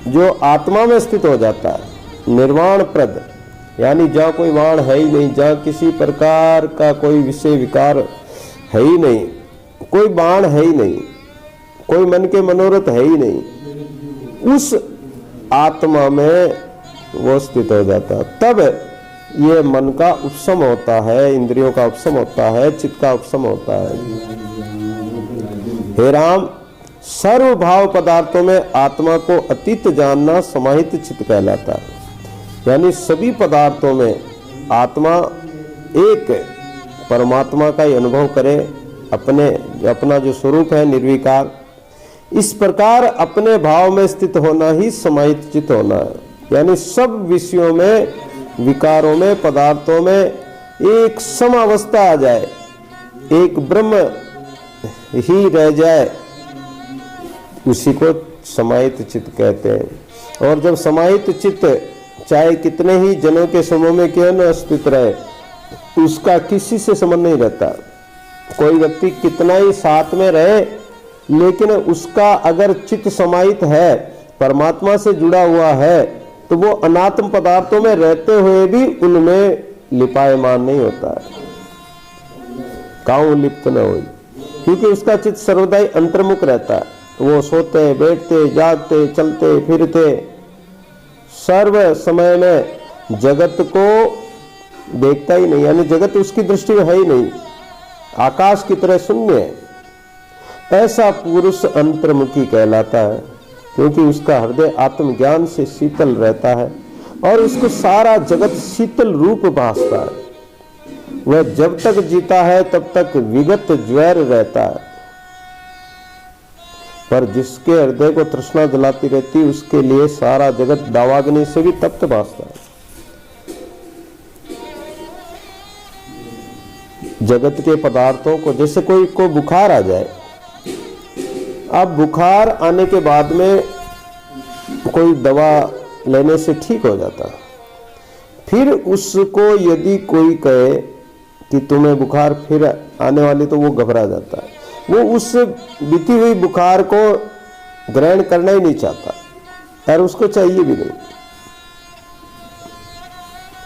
जो आत्मा में स्थित हो जाता है, निर्वाण प्रद, यानी जहाँ कोई वाण है ही नहीं, जहाँ किसी प्रकार का कोई विषय विकार है ही नहीं, कोई बाण है ही नहीं, कोई मन के मनोरथ है ही नहीं, उस आत्मा में वो स्थित हो जाता है। तब ये मन का उपशम होता है, इंद्रियों का उपशम होता है, चित्त का उपशम होता है। हे राम, सर्व भाव पदार्थों में आत्मा को अतीत जानना समाहित चित्त कहलाता है। यानी सभी पदार्थों में आत्मा एक परमात्मा का ही अनुभव करे, अपना जो स्वरूप है निर्विकार, इस प्रकार अपने भाव में स्थित होना ही समाहित चित्त होना है। यानी सब विषयों में, विकारों में, पदार्थों में एक समावस्था आ जाए, एक ब्रह्म ही रह जाए, उसी को समाहित चित्त कहते हैं। और जब समाहित चित्त चाहे कितने ही जनों के समूह में क्यों न स्थित रहे, उसका किसी से संबंध नहीं रहता। कोई व्यक्ति कितना ही साथ में रहे, लेकिन उसका अगर चित्त समाहित है, परमात्मा से जुड़ा हुआ है, तो वो अनात्म पदार्थों में रहते हुए भी उनमें लिपायमान नहीं होता है, काऊ लिप्त न हो, क्योंकि उसका चित्त सर्वदा ही अंतर्मुख रहता है। वो सोते, बैठते, जागते, चलते फिरते सर्व समय में जगत को देखता ही नहीं, यानी जगत उसकी दृष्टि में है ही नहीं, आकाश की तरह शून्य है। ऐसा पुरुष अंतर्मुखी कहलाता है, क्योंकि उसका हृदय आत्मज्ञान से शीतल रहता है और उसको सारा जगत शीतल रूप भासता है। वह जब तक जीता है तब तक विगत ज्वर रहता है, पर जिसके हृदय को तृष्णा जलाती रहती, उसके लिए सारा जगत दावाग्नि से भी तप्त भासता है। जगत के पदार्थों को, जैसे कोई को बुखार आ जाए, अब बुखार आने के बाद में कोई दवा लेने से ठीक हो जाता है, फिर उसको यदि कोई कहे कि तुम्हें बुखार फिर आने वाली, तो वो घबरा जाता है, वो उस बीती हुई बुखार को ग्रहण करना ही नहीं चाहता और उसको चाहिए भी नहीं।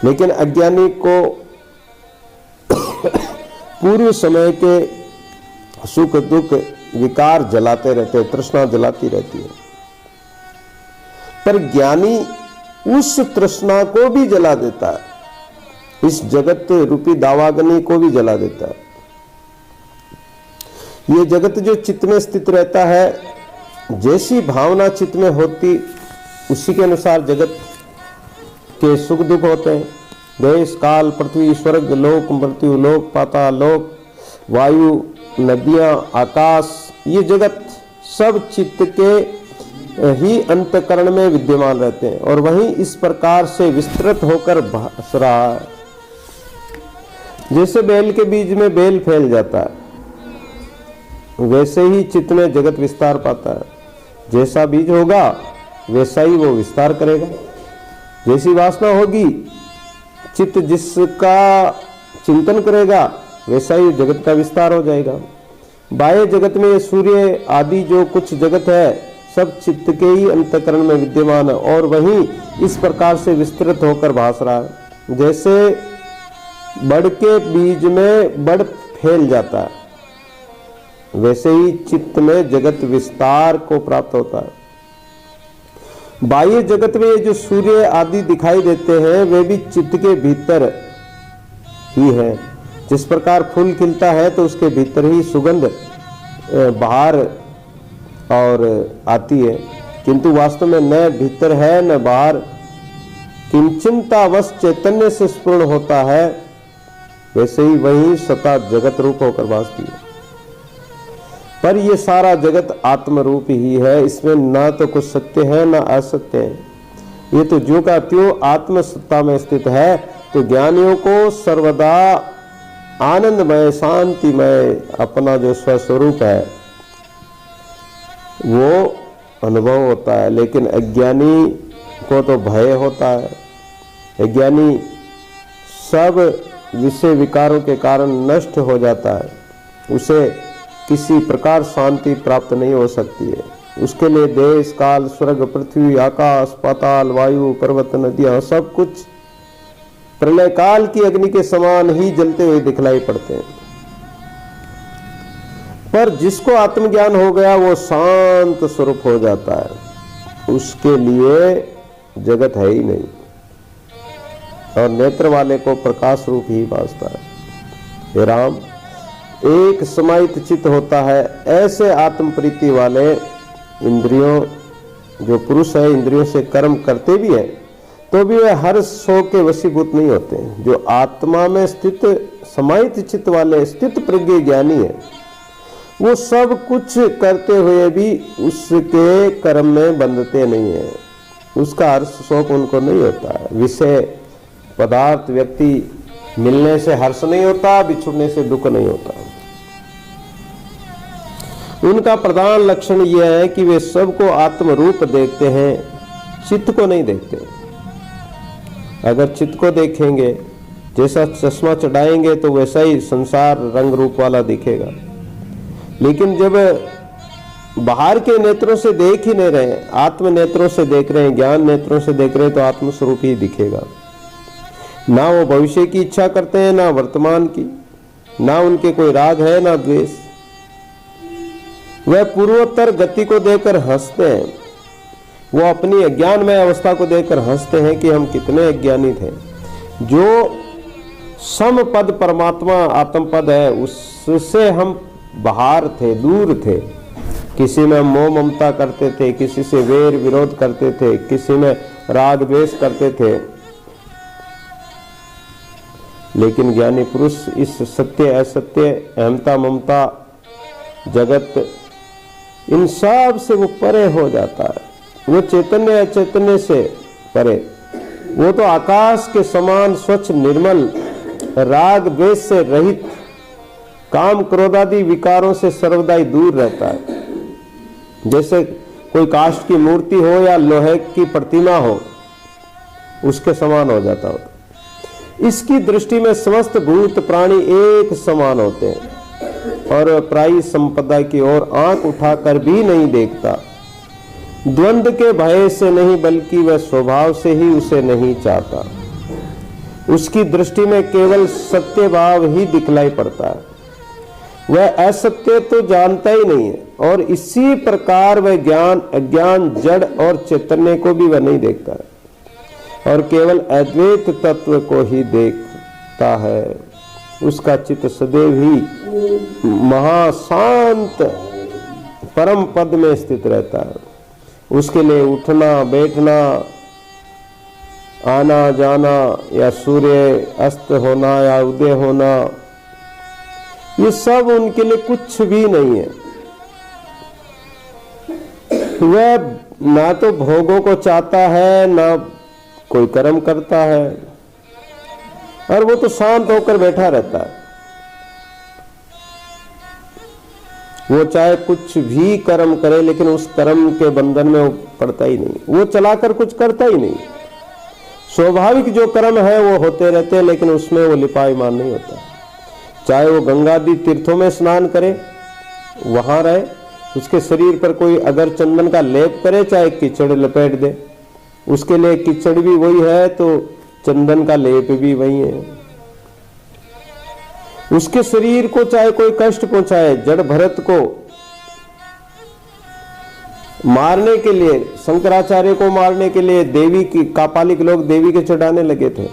लेकिन अज्ञानी को पूर्व समय के सुख दुख विकार जलाते रहते, तृष्णा जलाती रहती है, पर ज्ञानी उस तृष्णा को भी जला देता है, इस जगत रूपी दावाग्नि को भी जला देता है। ये जगत जो चित्त में स्थित रहता है, जैसी भावना चित्त में होती, उसी के अनुसार जगत के सुख दुख होते हैं। देश काल पृथ्वी स्वर्ग लोक मृत्यु लोक पाताल लोक वायु नदियां आकाश, ये जगत सब चित्त के ही अंतकरण में विद्यमान रहते हैं और वहीं इस प्रकार से विस्तृत होकर भास रहा है। जैसे बेल के बीज में बेल फैल जाता है, वैसे ही चित्त में जगत विस्तार पाता है। जैसा बीज होगा वैसा ही वो विस्तार करेगा। जैसी वासना होगी, चित्त जिसका चिंतन करेगा, वैसा ही जगत का विस्तार हो जाएगा। बाह्य जगत में सूर्य आदि जो कुछ जगत है, सब चित्त के ही अंतकरण में विद्यमान है और वही इस प्रकार से विस्तृत होकर भास रहा है। जैसे बड़ के बीज में बड़ फैल जाता है, वैसे ही चित्त में जगत विस्तार को प्राप्त होता है। बाह्य जगत में ये जो सूर्य आदि दिखाई देते हैं, वे भी चित्त के भीतर ही है। जिस प्रकार फूल खिलता है तो उसके भीतर ही सुगंध बाहर और आती है, किंतु वास्तव में न भीतर है न बाहर, किंचिंतावश चैतन्य से स्पूर्ण होता है, वैसे ही वही सता जगत रूप होकर भासती है। पर ये सारा जगत आत्म रूप ही है, इसमें ना तो कुछ सत्य है ना असत्य है। ये तो जो का त्यों आत्म सत्ता में स्थित है। तो ज्ञानियों को सर्वदा आनंदमय शांतिमय अपना जो स्वस्वरूप है वो अनुभव होता है, लेकिन अज्ञानी को तो भय होता है। अज्ञानी सब विषय विकारों के कारण नष्ट हो जाता है, उसे किसी प्रकार शांति प्राप्त नहीं हो सकती है। उसके लिए देश काल स्वर्ग पृथ्वी आकाश पाताल वायु पर्वत नदियां सब कुछ प्रलय काल की अग्नि के समान ही जलते हुए दिखलाई पड़ते हैं। पर जिसको आत्मज्ञान हो गया वो शांत स्वरूप हो जाता है, उसके लिए जगत है ही नहीं और नेत्र वाले को प्रकाश रूप ही भासता है। हे राम, एक समाहित चित्त होता है। ऐसे आत्म प्रीति वाले इंद्रियों, जो पुरुष है इंद्रियों से कर्म करते भी हैं तो भी वे हर शोक के वशीभूत नहीं होते। जो आत्मा में स्थित समाहित चित्त वाले स्थित प्रज्ञ ज्ञानी है, वो सब कुछ करते हुए भी उसके कर्म में बंधते नहीं है, उसका हर्ष शोक उनको नहीं होता है। विषय पदार्थ व्यक्ति मिलने से हर्ष नहीं होता, बिछुड़ने से दुख नहीं होता। उनका प्रधान लक्षण यह है कि वे सबको आत्म रूप देखते हैं, चित्त को नहीं देखते। अगर चित्त को देखेंगे, जैसा चश्मा चढ़ाएंगे तो वैसा ही संसार रंग रूप वाला दिखेगा। लेकिन जब बाहर के नेत्रों से देख ही नहीं रहे, आत्म नेत्रों से देख रहे हैं, ज्ञान नेत्रों से देख रहे हैं, तो आत्मस्वरूप ही दिखेगा। ना वो भविष्य की इच्छा करते हैं, ना वर्तमान की, ना उनके कोई राग है ना द्वेष। वह पूर्वोत्तर गति को देखकर हंसते हैं, वो अपनी अज्ञानमय अवस्था को देखकर हंसते हैं कि हम कितने अज्ञानी थे। जो सम पद परमात्मा आत्म पद है, उससे हम बाहर थे, दूर थे। किसी में मोह ममता करते थे, किसी से वेर विरोध करते थे, किसी में राग द्वेष करते थे। लेकिन ज्ञानी पुरुष इस सत्य असत्य अहमता ममता जगत इन सब से वो परे हो जाता है। वो चैतन्य अचैतन्य से परे, वो तो आकाश के समान स्वच्छ निर्मल, राग द्वेष से रहित, काम क्रोधादि विकारों से सर्वदा ही दूर रहता है। जैसे कोई काष्ठ की मूर्ति हो या लोहे की प्रतिमा हो, उसके समान हो जाता हो। इसकी दृष्टि में समस्त भूत प्राणी एक समान होते हैं और प्रायी संपदा की ओर आंख उठाकर भी नहीं देखता। द्वंद्व के भय से नहीं, बल्कि वह स्वभाव से ही उसे नहीं चाहता। उसकी दृष्टि में केवल सत्य भाव ही दिखलाई पड़ता है, वह असत्य तो जानता ही नहीं है। और इसी प्रकार वह ज्ञान अज्ञान जड़ और चैतन्य को भी वह नहीं देखता है और केवल अद्वैत तत्व को ही देखता है। उसका चित्त सदैव ही महाशांत परम पद में स्थित रहता है। उसके लिए उठना बैठना, आना जाना या सूर्य अस्त होना या उदय होना, ये सब उनके लिए कुछ भी नहीं है। वह ना तो भोगों को चाहता है, ना कोई कर्म करता है, और वो तो शांत होकर बैठा रहता है। वो चाहे कुछ भी कर्म करे, लेकिन उस कर्म के बंधन में वो पड़ता ही नहीं, वो चलाकर कुछ करता ही नहीं। स्वाभाविक जो कर्म है वो होते रहते हैं, लेकिन उसमें वो लिपायमान नहीं होता। चाहे वो गंगादि तीर्थों में स्नान करे, वहां रहे, उसके शरीर पर कोई अगर चंदन का लेप करे, चाहे कीचड़ लपेट दे, उसके लिए कीचड़ भी वही है तो चंदन का लेप भी वही है। उसके शरीर को चाहे कोई कष्ट पहुंचाए, जड़ भरत को मारने के लिए, शंकराचार्य को मारने के लिए देवी की कापालिक लोग देवी के चढ़ाने लगे थे,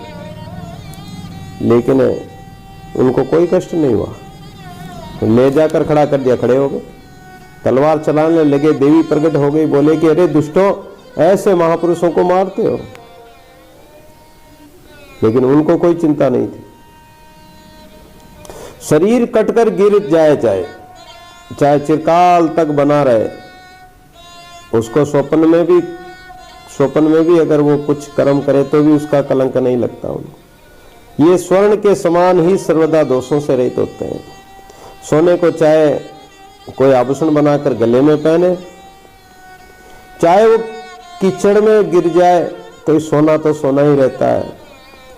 लेकिन उनको कोई कष्ट नहीं हुआ। ले जाकर खड़ा कर दिया, खड़े हो गए, तलवार चलाने लगे, देवी प्रकट हो गई, बोले कि अरे दुष्टों, ऐसे महापुरुषों को मारते हो। लेकिन उनको कोई चिंता नहीं थी। शरीर कटकर गिर जाए, चाहे चिरकाल तक बना रहे, उसको स्वप्न में भी अगर वो कुछ कर्म करे तो भी उसका कलंक नहीं लगता उनको। ये स्वर्ण के समान ही सर्वदा दोषों से रहित होते हैं। सोने को चाहे कोई आभूषण बनाकर गले में पहने, चाहे वो कीचड़ में गिर जाए, तो सोना ही रहता है।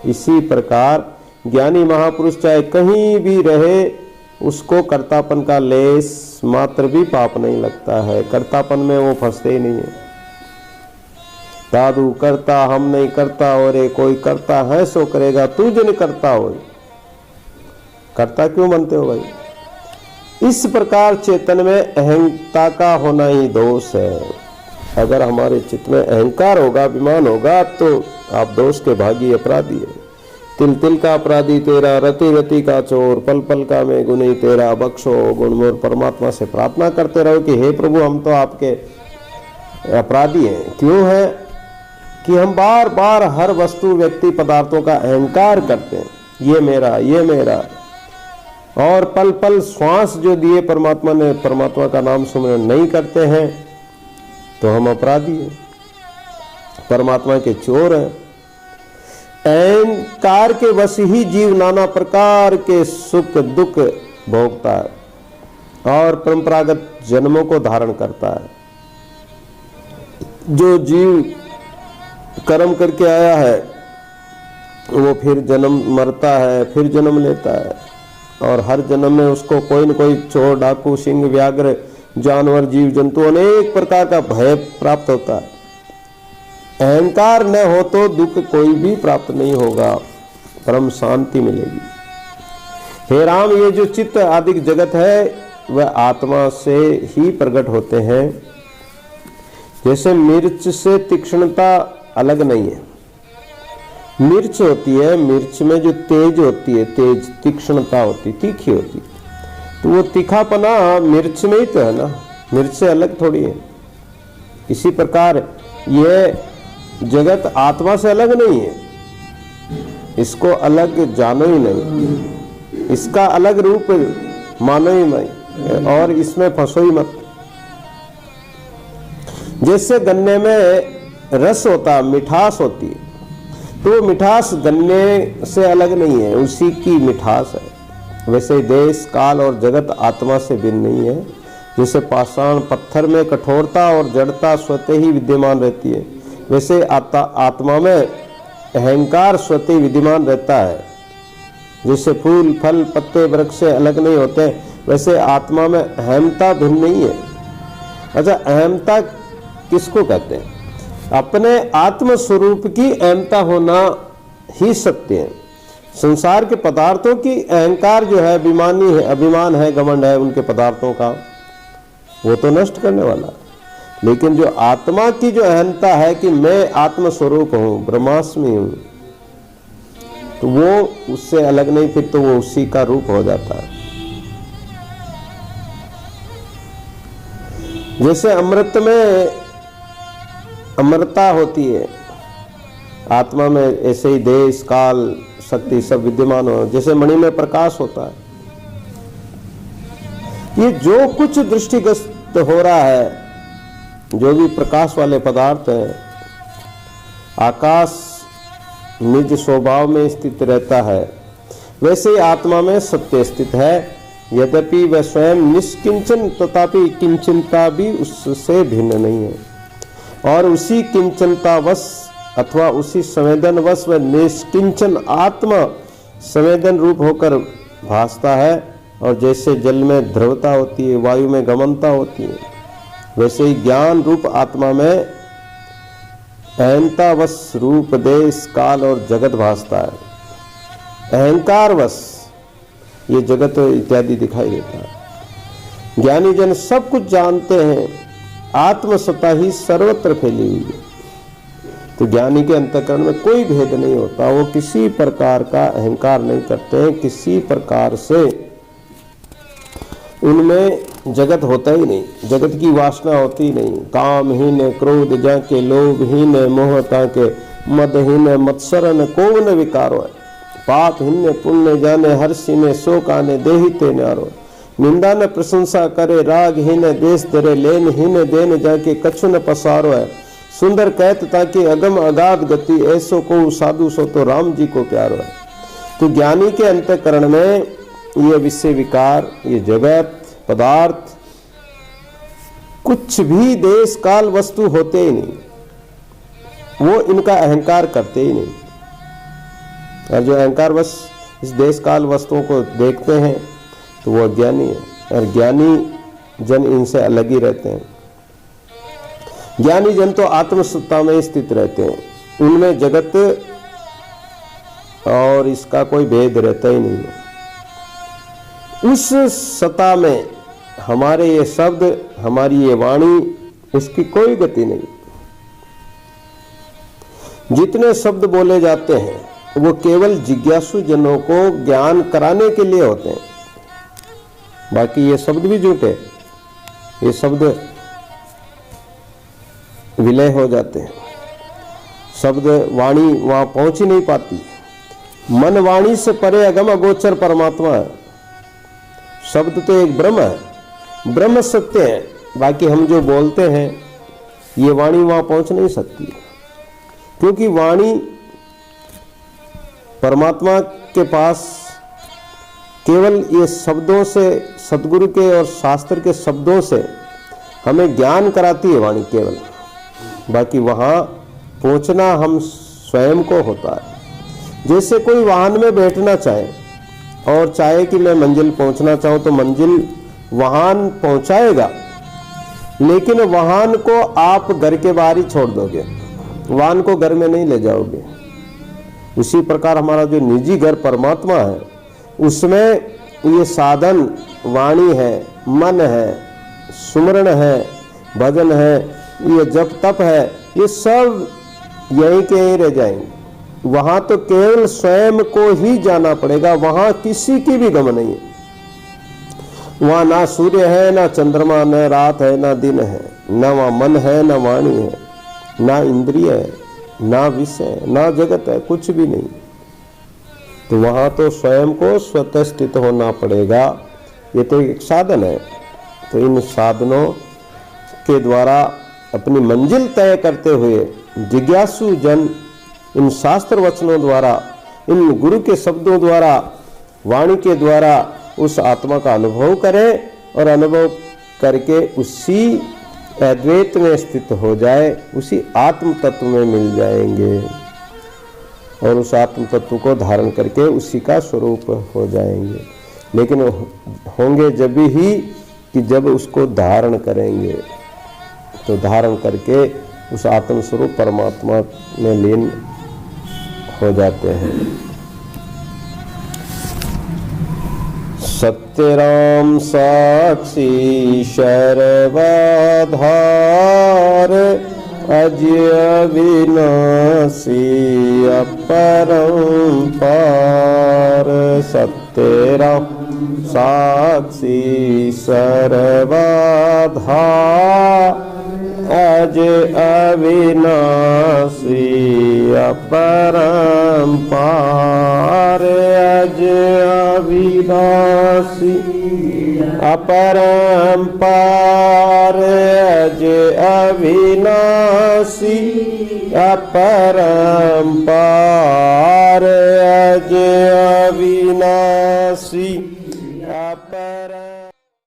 इसी प्रकार ज्ञानी महापुरुष चाहे कहीं भी रहे, उसको कर्तापन का लेस मात्र भी पाप नहीं लगता है। कर्तापन में वो फंसते ही नहीं है। दादू करता हम नहीं करता, और कोई करता है सो करेगा, तू जो नहीं करता हो, करता क्यों बनते हो भाई? इस प्रकार चेतन में अहंता का होना ही दोष है। अगर हमारे चित्त में अहंकार होगा, अभिमान होगा, तो आप दोष के भागी, अपराधी है। तिल तिल का अपराधी तेरा, रति रति का चोर, पल पल का मैं गुनी तेरा, बख्शो गुण मोर। परमात्मा से प्रार्थना करते रहो कि हे प्रभु, हम तो आपके अपराधी हैं। क्यों है? कि हम बार बार हर वस्तु, व्यक्ति, पदार्थों का अहंकार करते हैं, ये मेरा, ये मेरा। और पल पल श्वास जो दिए परमात्मा ने, परमात्मा का नाम सुमिरन नहीं करते हैं, तो हम अपराधी हैं, परमात्मा के चोर हैं। अहंकार के वश ही जीव नाना प्रकार के सुख दुख भोगता है और परंपरागत जन्मों को धारण करता है। जो जीव कर्म करके आया है, वो फिर जन्म मरता है, फिर जन्म लेता है, और हर जन्म में उसको कोई न कोई चोर, डाकू, सिंह, व्याघ्र, जानवर, जीव जंतु, अनेक प्रकार का भय प्राप्त होता है। अहंकार न हो तो दुख कोई भी प्राप्त नहीं होगा, परम शांति मिलेगी। हे राम, ये जो चित्त आदि जगत है वह आत्मा से ही प्रकट होते हैं। जैसे मिर्च से तीक्ष्णता अलग नहीं है। मिर्च होती है, मिर्च में जो तेज होती है, तेज तीक्ष्णता होती, तीखी होती, तो वो तीखापना मिर्च में ही तो है ना, मिर्च से अलग थोड़ी है। इसी प्रकार ये जगत आत्मा से अलग नहीं है, इसको अलग जानो ही नहीं, इसका अलग रूप मानो ही नहीं, और इसमें फंसो ही मत। जैसे गन्ने में रस होता, मिठास होती है, तो मिठास गन्ने से अलग नहीं है, उसी की मिठास है। वैसे देश, काल और जगत आत्मा से भिन्न नहीं है। जैसे पाषाण पत्थर में कठोरता और जड़ता स्वतः ही विद्यमान रहती है, वैसे आत्मा में अहंकार स्वतः विद्यमान रहता है। जैसे फूल, फल, पत्ते वृक्ष से अलग नहीं होते, वैसे आत्मा में अहमता भिन्न नहीं है। अच्छा, अहमता किसको कहते हैं? अपने आत्म स्वरूप की अहमता होना ही सत्य है। संसार के पदार्थों की अहंकार जो है, अभिमान है, घमंड है उनके पदार्थों का, वो तो नष्ट करने वाला। लेकिन जो आत्मा की जो अहंता है कि मैं आत्म स्वरूप हूं, ब्रह्मास्मि हूं, तो वो उससे अलग नहीं, फिर तो वो उसी का रूप हो जाता है। जैसे अमृत में अमरता होती है, आत्मा में ऐसे ही देश, काल, शक्ति सब विद्यमान हो। जैसे मणि में प्रकाश होता है। ये जो कुछ दृष्टिगत हो रहा है, जो भी प्रकाश वाले पदार्थ हैं, आकाश निज स्वभाव में स्थित रहता है, वैसे ही आत्मा में सत्य स्थित है। यद्यपि वह स्वयं निष्किंचन, तथापि किंचनता भी उससे भिन्न नहीं है, और उसी किंचनतावश अथवा उसी संवेदनवश वह निष्किंचन आत्मा संवेदन रूप होकर भासता है। और जैसे जल में द्रवता होती है, वायु में गमनता होती है, वैसे ही ज्ञान रूप आत्मा में अहंतावश रूप, देश, काल और जगत भासता है। अहंकारवश ये जगत इत्यादि दिखाई देता है। ज्ञानी जन सब कुछ जानते हैं, आत्मसत्ता ही सर्वत्र फैली हुई है। तो ज्ञानी के अंतःकरण में कोई भेद नहीं होता, वो किसी प्रकार का अहंकार नहीं करते हैं, किसी प्रकार से उनमें जगत होता ही नहीं, जगत की वासना होती ही नहीं। कामहीन क्रोध जाके, लोभहीन मोह ताके, मदहीन मत्सरन कोवन विकारो है। पापहीन पुण्य जाने, हर्षिने शोक आने, देहिते न्यारो। निंदा न प्रशंसा करे, रागहीन देश धरे, लेनहीन देन जाके, कछु न पसारो है। सुंदर कहत ताकि अगम अगाध गति, ऐसो को साधु सो तो राम जी को प्यारो है। तो ज्ञानी के अंतःकरण में ये विषय विकार, ये जगत, पदार्थ, कुछ भी देश काल वस्तु होते ही नहीं, वो इनका अहंकार करते ही नहीं। और जो अहंकार बस इस देश काल वस्तुओं को देखते हैं, तो वो अज्ञानी है, और ज्ञानी जन इनसे अलग ही रहते हैं। ज्ञानी जन तो आत्मसत्ता में स्थित रहते हैं, उनमें जगत और इसका कोई भेद रहता ही नहीं है। उस सत्ता में हमारे ये शब्द, हमारी ये वाणी, उसकी कोई गति नहीं। जितने शब्द बोले जाते हैं वो केवल जिज्ञासु जनों को ज्ञान कराने के लिए होते हैं, बाकी ये शब्द भी झूठे, ये शब्द विलय हो जाते हैं। शब्द वाणी वहां पहुंच ही नहीं पाती। मन वाणी से परे अगम अगोचर परमात्मा है। शब्द तो एक ब्रह्म है, ब्रह्म सत्य है, बाकी हम जो बोलते हैं ये वाणी वहां पहुंच नहीं सकती, क्योंकि वाणी परमात्मा के पास केवल ये शब्दों से, सदगुरु के और शास्त्र के शब्दों से हमें ज्ञान कराती है वाणी केवल, बाकी वहां पहुंचना हम स्वयं को होता है। जैसे कोई वाहन में बैठना चाहे और चाहे कि मैं मंजिल पहुंचना चाहूं तो मंजिल वाहन पहुंचाएगा, लेकिन वाहन को आप घर के बाहर ही छोड़ दोगे, वाहन को घर में नहीं ले जाओगे। उसी प्रकार हमारा जो निजी घर परमात्मा है, उसमें ये साधन वाणी है, मन है, सुमरण है, भजन है, ये जप तप है, ये सब यहीं के यहीं रह जाएंगे। वहां तो केवल स्वयं को ही जाना पड़ेगा, वहां किसी की भी गम नहीं है। वहां ना सूर्य है, ना चंद्रमा, न रात है, ना दिन है, न वहां मन है, न वाणी है, ना इंद्रिय है, ना विषय, ना जगत है, कुछ भी नहीं। तो वहां तो स्वयं को स्वतः स्थित होना पड़ेगा। ये तो एक साधन है। तो इन साधनों के द्वारा अपनी मंजिल तय करते हुए जिज्ञासु जन इन शास्त्र वचनों द्वारा, इन गुरु के शब्दों द्वारा, वाणी के द्वारा उस आत्मा का अनुभव करें, और अनुभव करके उसी अद्वैत में स्थित हो जाए, उसी आत्म तत्व में मिल जाएंगे, और उस आत्म तत्व को धारण करके उसी का स्वरूप हो जाएंगे। लेकिन होंगे जब ही कि जब उसको धारण करेंगे, तो धारण करके उस आत्म स्वरूप परमात्मा में लीन हो जाते हैं। सत्य राम साक्षी सर्वाधार, अजय अविनाशी अपरंपार। सत्य राम साक्षी सर्वाधार, अज अविनाशी अपरंपार। अज अविनाशी अपरंपार, अज अविनाशी अपरंपार, अज अविनाशी